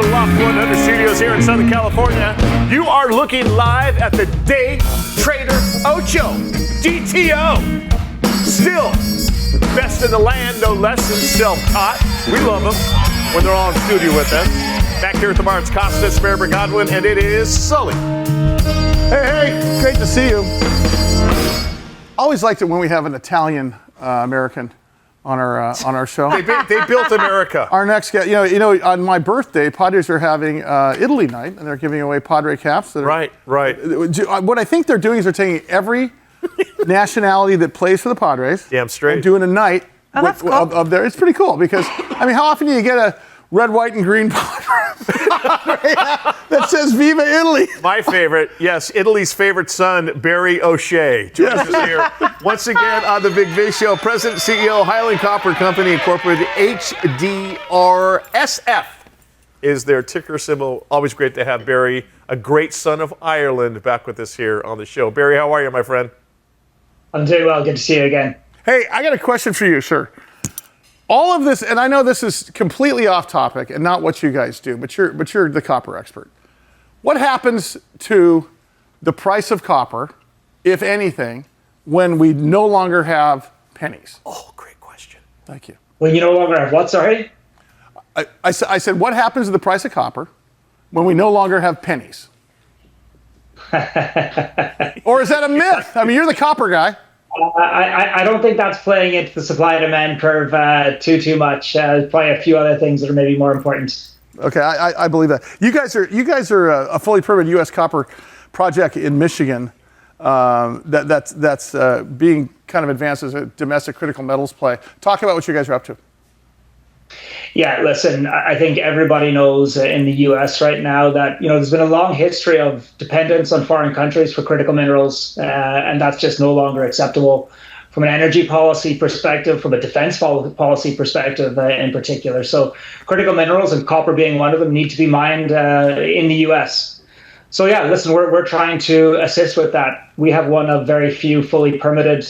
Loft 100 Studios here in Southern California. You are looking live at the Day Trader Ocho, DTO. Still, best in the land, no less than self-taught. We love them when they're all in studio with us. Back here at the bar, it's Costas, Mayor Godwin, and it is Sully. Hey, great to see you. Always liked it when we have an Italian American on our show. They built America. Our next guest, you know, on my birthday, Padres are having Italy night, and they're giving away Padre caps. Right. What I think they're doing is they're taking every nationality that plays for the Padres. Damn straight. And doing a night of there. It's pretty cool because, I mean, how often do you get a red, white, and green Padre that says Viva Italy? My favorite, yes, Italy's favorite son, Barry O'Shea, joins us here once again on the Big Viz Show. President and CEO, Highland Copper Company Incorporated, HDRSF is their ticker symbol. Always great to have Barry, a great son of Ireland, back with us here on the show. Barry, how are you, my friend? I'm doing well. Good to see you again. Hey, I got a question for you, sir. All of this, and I know this is completely off topic and not what you guys do, but you're the copper expert. What happens to the price of copper, if anything, when we no longer have pennies? Oh, great question. Thank you. When you no longer have what, sorry? I said, what happens to the price of copper when we no longer have pennies? Or is that a myth? I mean, you're the copper guy. I don't think that's playing into the supply and demand curve too much. Probably a few other things that are maybe more important. Okay, I believe that. You guys are a fully permitted U.S. copper project in Michigan that's being kind of advanced as a domestic critical metals play. Talk about what you guys are up to. Yeah, listen, I think everybody knows in the U.S. right now that there's been a long history of dependence on foreign countries for critical minerals, and that's just no longer acceptable from an energy policy perspective, from a defense policy perspective in particular. So critical minerals, and copper being one of them, need to be mined in the U.S. So yeah, listen, we're trying to assist with that. We have one of very few fully permitted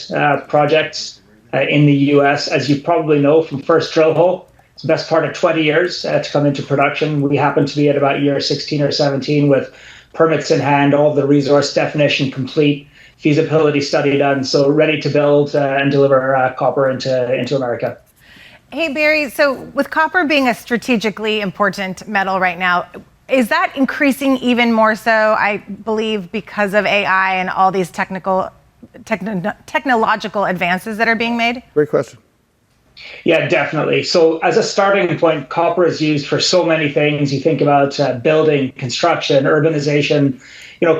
projects in the U.S. As you probably know from first drill hole. It's the best part of 20 years to come into production. We happen to be at about year 16 or 17 with permits in hand, all the resource definition complete, feasibility study done, so ready to build and deliver copper into America. Hey, Barry, so with copper being a strategically important metal right now, is that increasing even more so, I believe, because of AI and all these technological advances that are being made? Great question. Yeah, definitely. So as a starting point, copper is used for so many things. You think about building, construction, urbanization.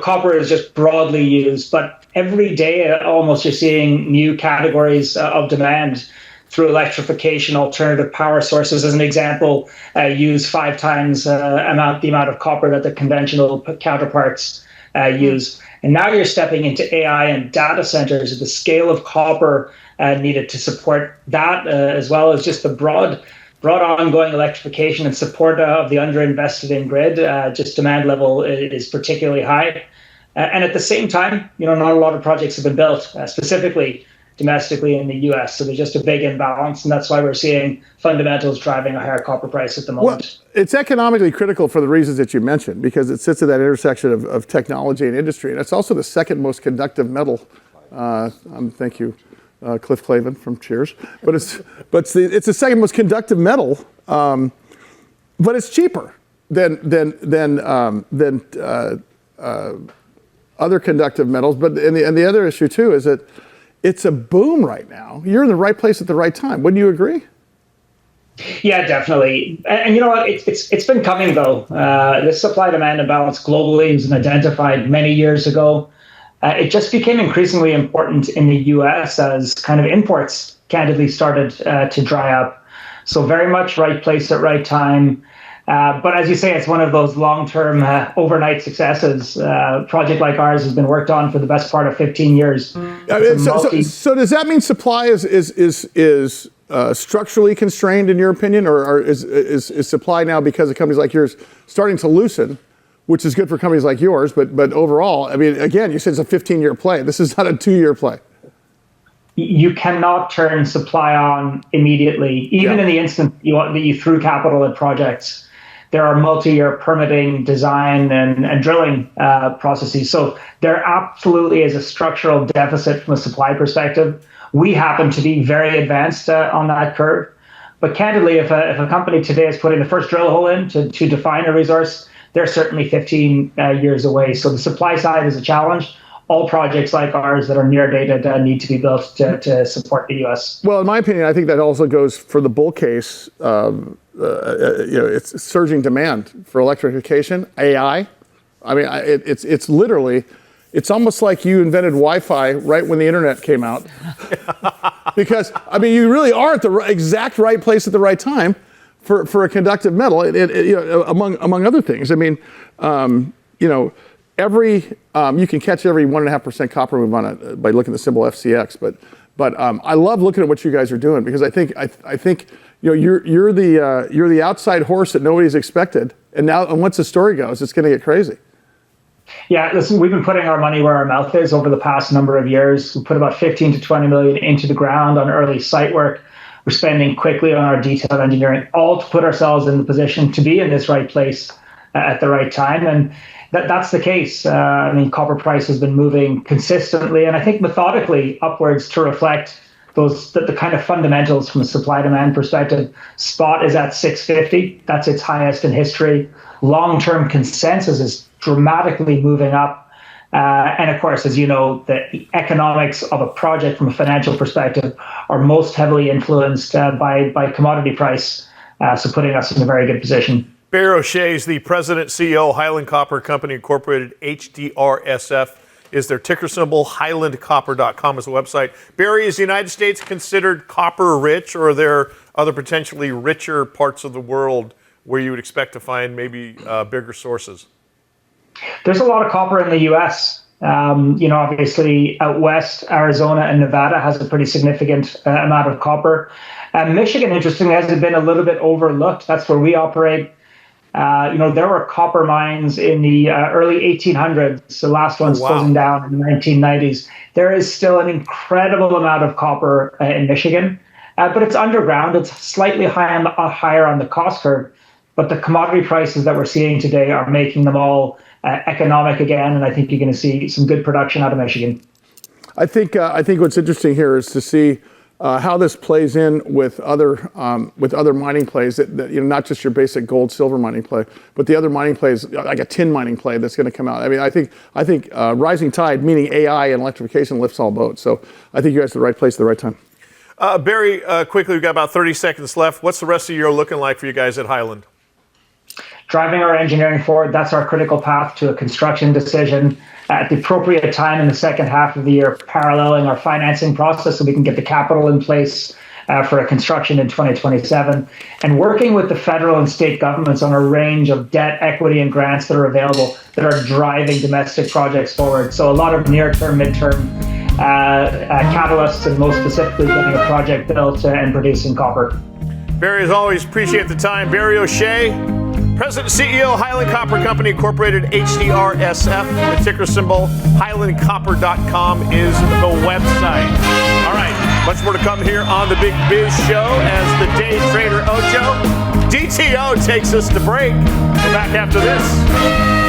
Copper is just broadly used. But every day, almost, you're seeing new categories of demand through electrification, alternative power sources. As an example, use 5 times the amount of copper that the conventional counterparts use. And now you're stepping into AI and data centers. The scale of copper needed to support that, as well as just the broad ongoing electrification and support of the underinvested in grid. Just demand level is particularly high. And at the same time, not a lot of projects have been built, specifically domestically in the U.S. So there's just a big imbalance, and that's why we're seeing fundamentals driving a higher copper price at the moment. Well, it's economically critical for the reasons that you mentioned, because it sits at that intersection of technology and industry, and it's also the second most conductive metal. Thank you, Cliff Clavin from Cheers. But it's the second most conductive metal, but it's cheaper than other conductive metals. But and the other issue too is that it's a boom right now. You're in the right place at the right time. Wouldn't you agree? Yeah, definitely. And you know what? It's been coming though. This supply-demand imbalance globally was identified many years ago. It just became increasingly important in the U.S. as kind of imports candidly started to dry up. So very much right place at right time. But as you say, it's one of those long-term overnight successes. A project like ours has been worked on for the best part of 15 years. So does that mean supply is structurally constrained in your opinion, or is supply now, because of companies like yours, starting to loosen, which is good for companies like yours, but overall, I mean, again, you said it's a 15-year play. This is not a 2-year play. You cannot turn supply on immediately, even in the instant that you threw capital at projects. there are multi-year permitting, design, and drilling processes. So there absolutely is a structural deficit from a supply perspective. We happen to be very advanced on that curve. But candidly, if a company today is putting the first drill hole in to define a resource, they're certainly 15 years away. So the supply side is a challenge. All projects like ours that are near dated need to be built to support the U.S. Well, in my opinion, I think that also goes for the bull case. It's surging demand for electrification, AI. I mean, it's literally, it's almost like you invented Wi-Fi right when the internet came out. Because, I mean, you really are at the exact right place at the right time for a conductive metal, among other things. I mean, you can catch every 1.5% copper move on it by looking at the symbol FCX. But I love looking at what you guys are doing, because I think you're the outside horse that nobody's expected, and once the story goes, it's going to get crazy. Yeah, listen, we've been putting our money where our mouth is over the past number of years. We put about 15 to 20 million into the ground on early site work. We're spending quickly on our detailed engineering, all to put ourselves in the position to be in this right place at the right time. And that's the case. I mean, copper price has been moving consistently and I think methodically upwards to reflect the kind of fundamentals from a supply-demand perspective. Spot is at 650. That's its highest in history. Long-term consensus is dramatically moving up. And of course, as you know, the economics of a project from a financial perspective are most heavily influenced by commodity price, so putting us in a very good position. Barry O'Shea is the president, CEO, Highland Copper Company Incorporated, HDRSF is their ticker symbol. HighlandCopper.com is the website. Barry, is the United States considered copper rich, or are there other potentially richer parts of the world where you would expect to find maybe bigger sources? There's a lot of copper in the U.S. Obviously out west, Arizona and Nevada has a pretty significant amount of copper. Michigan, interestingly, has been a little bit overlooked. That's where we operate. There were copper mines in the early 1800s. The last one's closing down in the 1990s. There is still an incredible amount of copper in Michigan, but it's underground. It's slightly higher on the cost curve. But the commodity prices that we're seeing today are making them all economic again, and I think you're going to see some good production out of Michigan. I think what's interesting here is to see how this plays in with other mining plays that not just your basic gold silver mining play, but the other mining plays like a tin mining play that's going to come out. I mean, I think rising tide, meaning AI and electrification, lifts all boats. So I think you guys are the right place at the right time. Barry, quickly, we've got about 30 seconds left. What's the rest of the year looking like for you guys at Highland? Driving our engineering forward, that's our critical path to a construction decision at the appropriate time in the second half of the year, paralleling our financing process so we can get the capital in place for a construction in 2027, and working with the federal and state governments on a range of debt, equity, and grants that are available that are driving domestic projects forward. So a lot of near-term, mid-term catalysts, and most specifically getting a project built and producing copper. Barry, as always, appreciate the time. Barry O'Shea, President and CEO, Highland Copper Company Incorporated, HDRSF. The ticker symbol, HighlandCopper.com is the website. All right, much more to come here on the Big Biz Show as the day trader Ocho, DTO, takes us to break. We're back after this.